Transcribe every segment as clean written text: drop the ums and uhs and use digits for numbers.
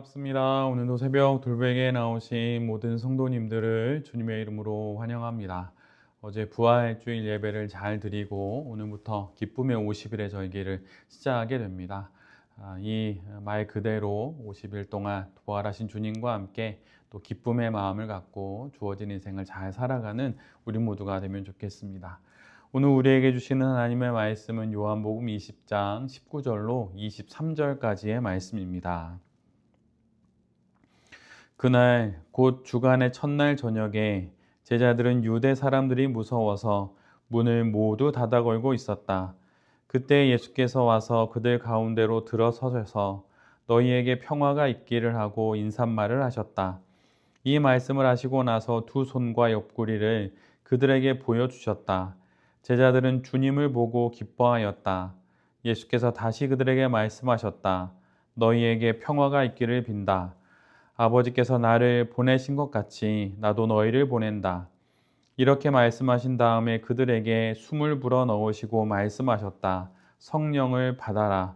반갑습니다. 오늘도 새벽 돌베개에 나오신 모든 성도님들을 주님의 이름으로 환영합니다. 어제 부활주일 예배를 잘 드리고 오늘부터 기쁨의 50일의 절기를 시작하게 됩니다. 이 말 그대로 50일 동안 부활하신 주님과 함께 또 기쁨의 마음을 갖고 주어진 인생을 잘 살아가는 우리 모두가 되면 좋겠습니다. 오늘 우리에게 주시는 하나님의 말씀은 요한복음 20장 19절로 23절까지의 말씀입니다. 그날 곧 주간의 첫날 저녁에 제자들은 유대 사람들이 무서워서 문을 모두 닫아 걸고 있었다. 그때 예수께서 와서 그들 가운데로 들어서셔서 너희에게 평화가 있기를 하고 인사말을 하셨다. 이 말씀을 하시고 나서 두 손과 옆구리를 그들에게 보여주셨다. 제자들은 주님을 보고 기뻐하였다. 예수께서 다시 그들에게 말씀하셨다. 너희에게 평화가 있기를 빈다. 아버지께서 나를 보내신 것 같이 나도 너희를 보낸다. 이렇게 말씀하신 다음에 그들에게 숨을 불어 넣으시고 말씀하셨다. 성령을 받아라.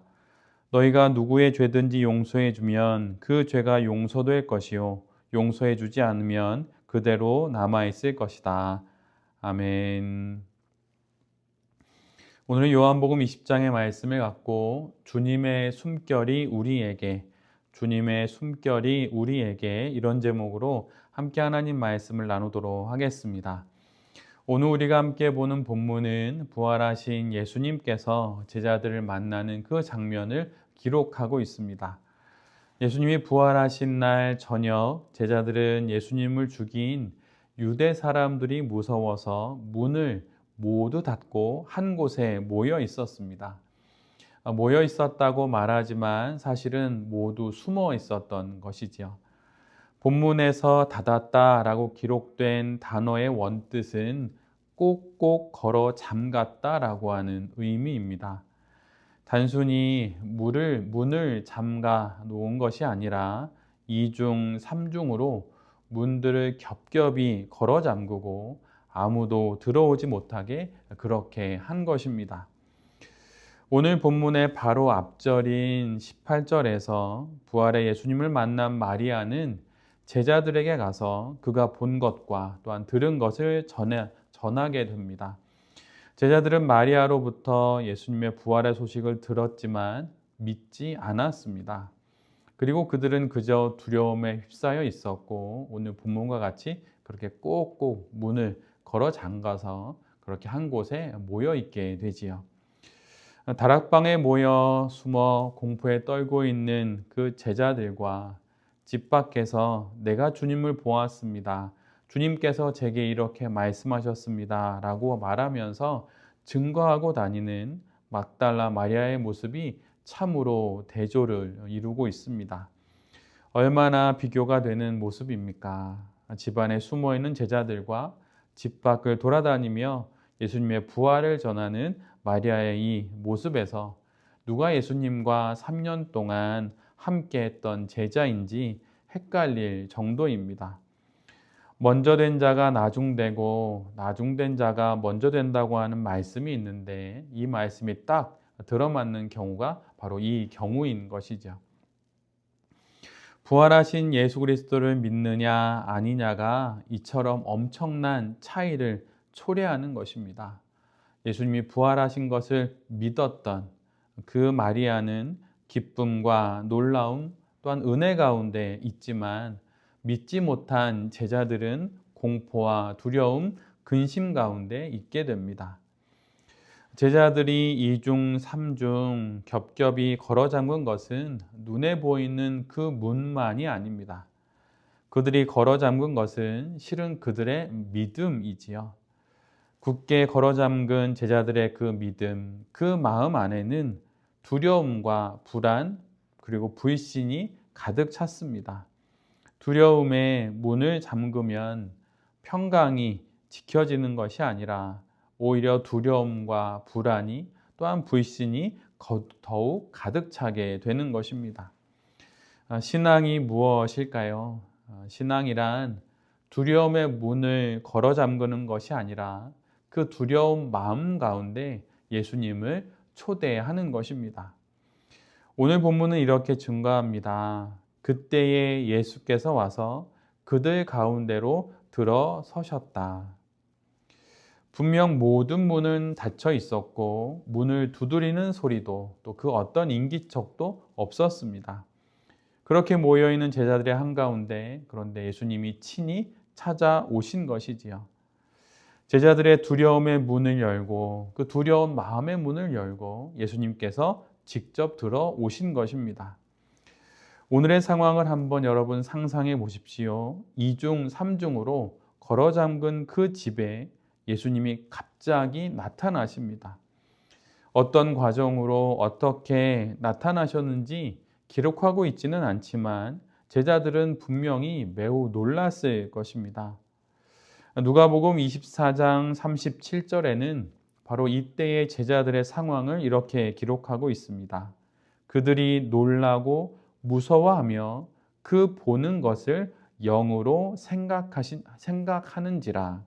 너희가 누구의 죄든지 용서해 주면 그 죄가 용서될 것이요 용서해 주지 않으면 그대로 남아 있을 것이다. 아멘. 오늘 요한복음 20장의 말씀을 갖고 주님의 숨결이 우리에게 이런 제목으로 함께 하나님 말씀을 나누도록 하겠습니다. 오늘 우리가 함께 보는 본문은 부활하신 예수님께서 제자들을 만나는 그 장면을 기록하고 있습니다. 예수님이 부활하신 날 저녁 제자들은 예수님을 죽인 유대 사람들이 무서워서 문을 모두 닫고 한 곳에 모여 있었습니다. 모여 있었다고 말하지만 사실은 모두 숨어 있었던 것이지요. 본문에서 닫았다라고 기록된 단어의 원뜻은 꼭꼭 걸어 잠갔다라고 하는 의미입니다. 단순히 문을 잠가 놓은 것이 아니라 이중 삼중으로 문들을 겹겹이 걸어 잠그고 아무도 들어오지 못하게 그렇게 한 것입니다. 오늘 본문의 바로 앞절인 18절에서 부활의 예수님을 만난 마리아는 제자들에게 가서 그가 본 것과 또한 들은 것을 전하게 됩니다. 제자들은 마리아로부터 예수님의 부활의 소식을 들었지만 믿지 않았습니다. 그리고 그들은 그저 두려움에 휩싸여 있었고 오늘 본문과 같이 그렇게 꼭꼭 문을 걸어 잠가서 그렇게 한 곳에 모여 있게 되지요. 다락방에 모여 숨어 공포에 떨고 있는 그 제자들과 집 밖에서 내가 주님을 보았습니다. 주님께서 제게 이렇게 말씀하셨습니다. 라고 말하면서 증거하고 다니는 막달라 마리아의 모습이 참으로 대조를 이루고 있습니다. 얼마나 비교가 되는 모습입니까? 집안에 숨어 있는 제자들과 집 밖을 돌아다니며 예수님의 부활을 전하는 마리아의 이 모습에서 누가 예수님과 3년 동안 함께 했던 제자인지 헷갈릴 정도입니다. 먼저 된 자가 나중되고 나중된 자가 먼저 된다고 하는 말씀이 있는데 이 말씀이 딱 들어맞는 경우가 바로 이 경우인 것이죠. 부활하신 예수 그리스도를 믿느냐 아니냐가 이처럼 엄청난 차이를 초래하는 것입니다. 예수님이 부활하신 것을 믿었던 그 마리아는 기쁨과 놀라움 또한 은혜 가운데 있지만 믿지 못한 제자들은 공포와 두려움, 근심 가운데 있게 됩니다. 제자들이 이중 삼중 겹겹이 걸어 잠근 것은 눈에 보이는 그 문만이 아닙니다. 그들이 걸어 잠근 것은 실은 그들의 믿음이지요. 굳게 걸어 잠근 제자들의 그 믿음, 그 마음 안에는 두려움과 불안 그리고 불신이 가득 찼습니다. 두려움의 문을 잠그면 평강이 지켜지는 것이 아니라 오히려 두려움과 불안이 또한 불신이 더욱 가득 차게 되는 것입니다. 신앙이 무엇일까요? 신앙이란 두려움의 문을 걸어 잠그는 것이 아니라 그 두려운 마음 가운데 예수님을 초대하는 것입니다. 오늘 본문은 이렇게 증거합니다. 그때에 예수께서 와서 그들 가운데로 들어서셨다. 분명 모든 문은 닫혀 있었고 문을 두드리는 소리도 또 그 어떤 인기척도 없었습니다. 그렇게 모여있는 제자들의 한가운데 그런데 예수님이 친히 찾아오신 것이지요. 제자들의 두려움의 문을 열고 그 두려운 마음의 문을 열고 예수님께서 직접 들어오신 것입니다. 오늘의 상황을 한번 여러분 상상해 보십시오. 2중, 3중으로 걸어 잠근 그 집에 예수님이 갑자기 나타나십니다. 어떤 과정으로 어떻게 나타나셨는지 기록하고 있지는 않지만 제자들은 분명히 매우 놀랐을 것입니다. 누가복음 24장 37절에는 바로 이때의 제자들의 상황을 이렇게 기록하고 있습니다. 그들이 놀라고 무서워하며 그 보는 것을 영으로 생각하는지라.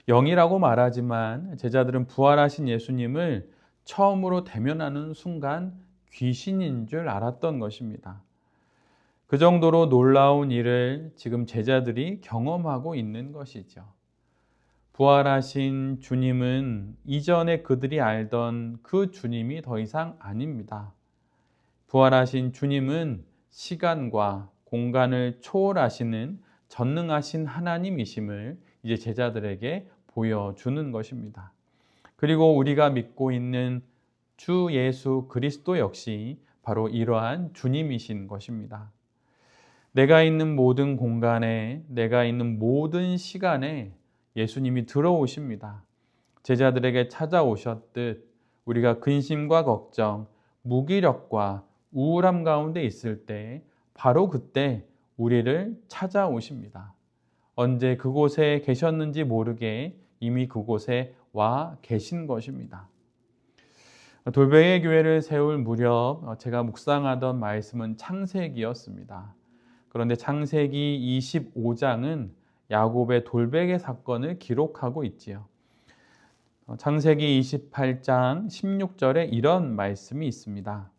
영이라고 말하지만 제자들은 부활하신 예수님을 처음으로 대면하는 순간 귀신인 줄 알았던 것입니다. 그 정도로 놀라운 일을 지금 제자들이 경험하고 있는 것이죠. 부활하신 주님은 이전에 그들이 알던 그 주님이 더 이상 아닙니다. 부활하신 주님은 시간과 공간을 초월하시는 전능하신 하나님이심을 이제 제자들에게 보여주는 것입니다. 그리고 우리가 믿고 있는 주 예수 그리스도 역시 바로 이러한 주님이신 것입니다. 내가 있는 모든 공간에, 내가 있는 모든 시간에 예수님이 들어오십니다. 제자들에게 찾아오셨듯 우리가 근심과 걱정, 무기력과 우울함 가운데 있을 때 바로 그때 우리를 찾아오십니다. 언제 그곳에 계셨는지 모르게 이미 그곳에 와 계신 것입니다. 돌베개 교회를 세울 무렵 제가 묵상하던 말씀은 창세기였습니다. 그런데 창세기 25장은 야곱의 돌베개 사건을 기록하고 있지요. 창세기 28장 16절에 이런 말씀이 있습니다.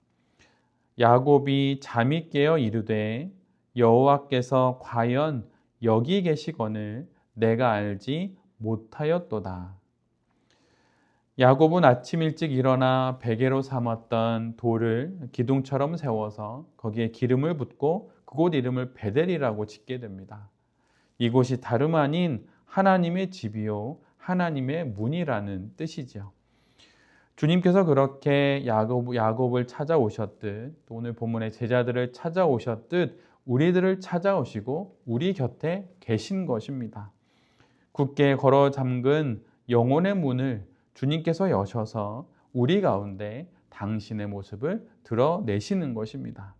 야곱이 잠이 깨어 이르되 여호와께서 과연 여기 계시거늘 내가 알지 못하였도다. 야곱은 아침 일찍 일어나 베개로 삼았던 돌을 기둥처럼 세워서 거기에 기름을 붓고 그곳 이름을 베델이라고 짓게 됩니다. 이곳이 다름 아닌 하나님의 집이요 하나님의 문이라는 뜻이죠. 주님께서 그렇게 야곱을 찾아오셨듯 또 오늘 본문의 제자들을 찾아오셨듯 우리들을 찾아오시고 우리 곁에 계신 것입니다. 굳게 걸어 잠근 영혼의 문을 주님께서 여셔서 우리 가운데 당신의 모습을 드러내시는 것입니다.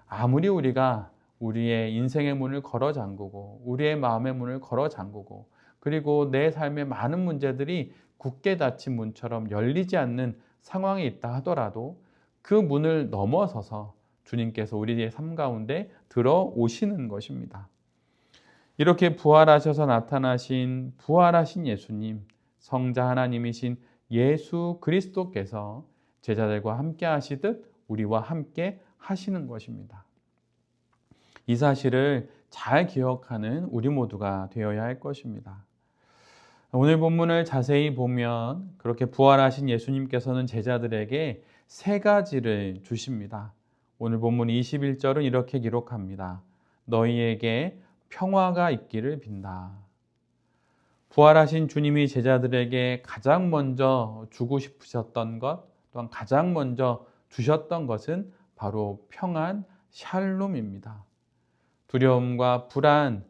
아무리 우리가 우리의 인생의 문을 걸어 잠그고 우리의 마음의 문을 걸어 잠그고 그리고 내 삶의 많은 문제들이 굳게 닫힌 문처럼 열리지 않는 상황에 있다 하더라도 그 문을 넘어서서 주님께서 우리의 삶 가운데 들어오시는 것입니다. 이렇게 부활하셔서 나타나신 부활하신 예수님, 성자 하나님이신 예수 그리스도께서 제자들과 함께 하시듯 우리와 함께 하시는 것입니다. 이 사실을 잘 기억하는 우리 모두가 되어야 할 것입니다. 오늘 본문을 자세히 보면 그렇게 부활하신 예수님께서는 제자들에게 세 가지를 주십니다. 오늘 본문 21절은 이렇게 기록합니다. 너희에게 평화가 있기를 빈다. 부활하신 주님이 제자들에게 가장 먼저 주고 싶으셨던 것, 또한 가장 먼저 주셨던 것은 바로 평안, 샬롬입니다. 두려움과 불안,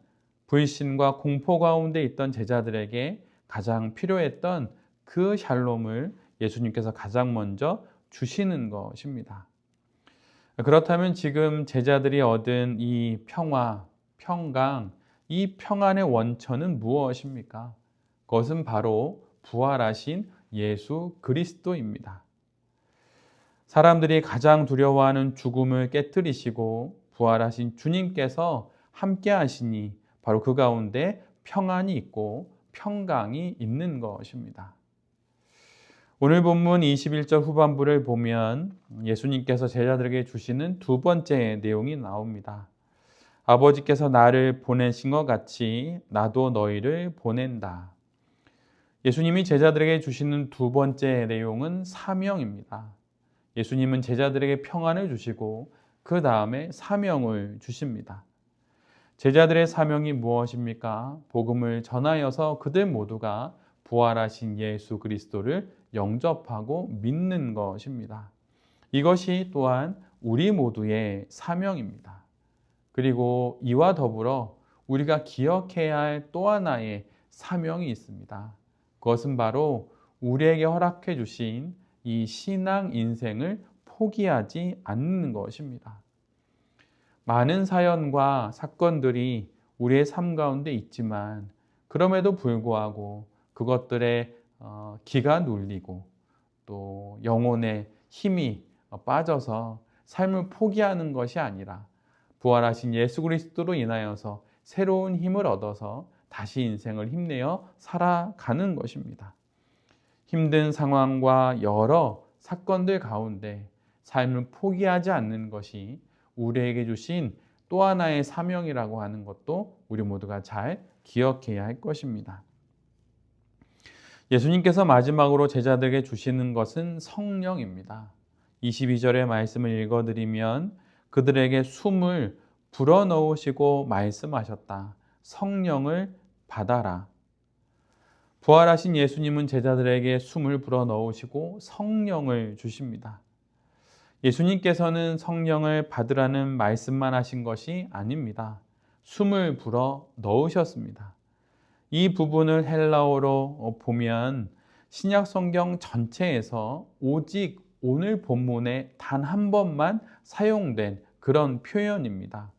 불신과 공포 가운데 있던 제자들에게 가장 필요했던 그 샬롬을 예수님께서 가장 먼저 주시는 것입니다. 그렇다면 지금 제자들이 얻은 이 평화, 평강, 이 평안의 원천은 무엇입니까? 그것은 바로 부활하신 예수 그리스도입니다. 사람들이 가장 두려워하는 죽음을 깨뜨리시고 부활하신 주님께서 함께 하시니 바로 그 가운데 평안이 있고 평강이 있는 것입니다. 오늘 본문 21절 후반부를 보면 예수님께서 제자들에게 주시는 두 번째 내용이 나옵니다. 아버지께서 나를 보내신 것 같이 나도 너희를 보낸다. 예수님이 제자들에게 주시는 두 번째 내용은 사명입니다. 예수님은 제자들에게 평안을 주시고 그 다음에 사명을 주십니다. 제자들의 사명이 무엇입니까? 복음을 전하여서 그들 모두가 부활하신 예수 그리스도를 영접하고 믿는 것입니다. 이것이 또한 우리 모두의 사명입니다. 그리고 이와 더불어 우리가 기억해야 할 또 하나의 사명이 있습니다. 그것은 바로 우리에게 허락해 주신 이 신앙 인생을 포기하지 않는 것입니다. 많은 사연과 사건들이 우리의 삶 가운데 있지만 그럼에도 불구하고 그것들에 기가 눌리고 또 영혼의 힘이 빠져서 삶을 포기하는 것이 아니라 부활하신 예수 그리스도로 인하여서 새로운 힘을 얻어서 다시 인생을 힘내어 살아가는 것입니다. 힘든 상황과 여러 사건들 가운데 삶을 포기하지 않는 것이 우리에게 주신 또 하나의 사명이라고 하는 것도 우리 모두가 잘 기억해야 할 것입니다. 예수님께서 마지막으로 제자들에게 주시는 것은 성령입니다. 22절의 말씀을 읽어드리면 그들에게 숨을 불어넣으시고 말씀하셨다. 성령을 받아라. 부활하신 예수님은 제자들에게 숨을 불어넣으시고 성령을 주십니다. 예수님께서는 성령을 받으라는 말씀만 하신 것이 아닙니다. 숨을 불어 넣으셨습니다. 이 부분을 헬라어로 보면 신약 성경 전체에서 오직 오늘 본문에 단 한 번만 사용된 그런 표현입니다.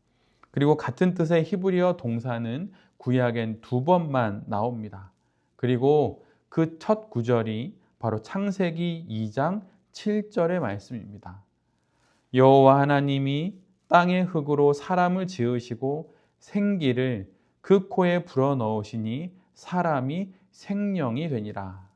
그리고 같은 뜻의 히브리어 동사는 구약엔 두 번만 나옵니다. 그리고 그 첫 구절이 바로 창세기 2장 7절의 말씀입니다. 여호와 하나님이 땅의 흙으로 사람을 지으시고 생기를 그 코에 불어넣으시니 사람이 생명이 되니라.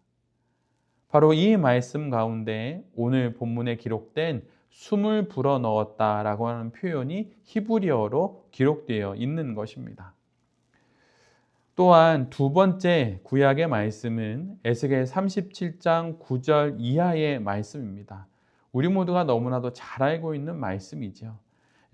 바로 이 말씀 가운데 오늘 본문에 기록된 숨을 불어넣었다라고 하는 표현이 히브리어로 기록되어 있는 것입니다. 또한 두 번째 구약의 말씀은 에스겔 37장 9절 이하의 말씀입니다. 우리 모두가 너무나도 잘 알고 있는 말씀이죠.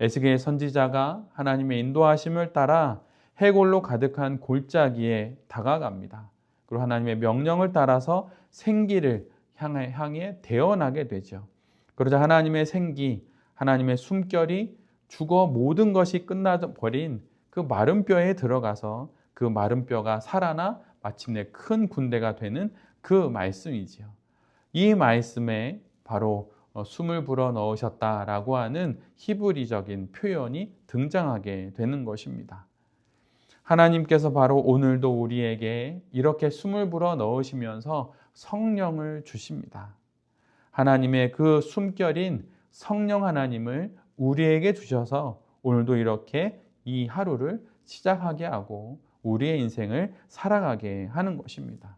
에스겔 선지자가 하나님의 인도하심을 따라 해골로 가득한 골짜기에 다가갑니다. 그리고 하나님의 명령을 따라서 생기를 향해 대언하게 되죠. 그러자 하나님의 생기, 하나님의 숨결이 죽어 모든 것이 끝나버린 그 마른 뼈에 들어가서 그 마른 뼈가 살아나 마침내 큰 군대가 되는 그 말씀이지요. 이 말씀에 바로 숨을 불어 넣으셨다라고 하는 히브리적인 표현이 등장하게 되는 것입니다. 하나님께서 바로 오늘도 우리에게 이렇게 숨을 불어 넣으시면서 성령을 주십니다. 하나님의 그 숨결인 성령 하나님을 우리에게 주셔서 오늘도 이렇게 이 하루를 시작하게 하고 우리의 인생을 살아가게 하는 것입니다.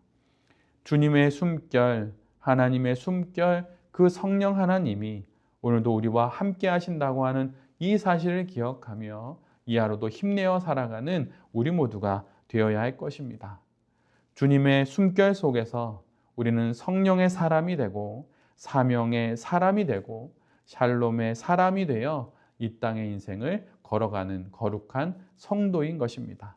주님의 숨결, 하나님의 숨결, 그 성령 하나님이 오늘도 우리와 함께 하신다고 하는 이 사실을 기억하며 이 하루도 힘내어 살아가는 우리 모두가 되어야 할 것입니다. 주님의 숨결 속에서 우리는 성령의 사람이 되고 사명의 사람이 되고 샬롬의 사람이 되어 이 땅의 인생을 걸어가는 거룩한 성도인 것입니다.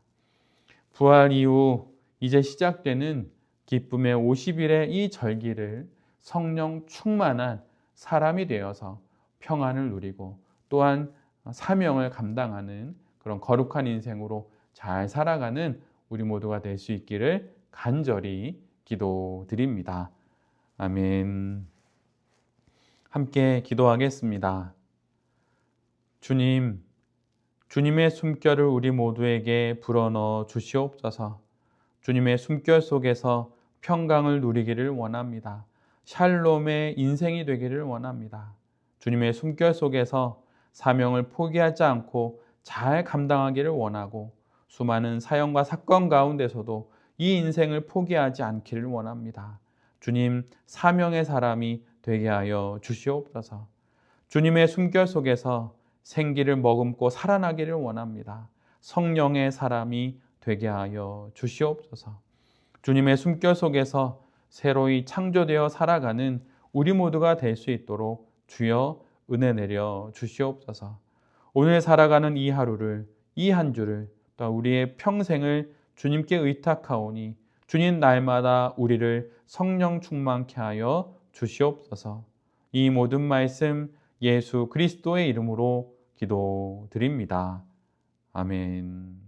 부활 이후 이제 시작되는 기쁨의 50일의 이 절기를 성령 충만한 사람이 되어서 평안을 누리고 또한 사명을 감당하는 그런 거룩한 인생으로 잘 살아가는 우리 모두가 될 수 있기를 간절히 기도드립니다. 아멘. 함께 기도하겠습니다. 주님, 주님의 숨결을 우리 모두에게 불어넣어 주시옵소서. 주님의 숨결 속에서 평강을 누리기를 원합니다. 샬롬의 인생이 되기를 원합니다. 주님의 숨결 속에서 사명을 포기하지 않고 잘 감당하기를 원하고 수많은 사연과 사건 가운데서도 이 인생을 포기하지 않기를 원합니다. 주님 사명의 사람이 되게 하여 주시옵소서. 주님의 숨결 속에서 생기를 머금고 살아나기를 원합니다. 성령의 사람이 되게 하여 주시옵소서. 주님의 숨결 속에서 새로이 창조되어 살아가는 우리 모두가 될 수 있도록 주여 은혜 내려 주시옵소서. 오늘 살아가는 이 하루를, 이 한 주를, 또 우리의 평생을 주님께 의탁하오니 주님 날마다 우리를 성령 충만케 하여 주시옵소서. 이 모든 말씀 예수 그리스도의 이름으로 기도드립니다. 아멘.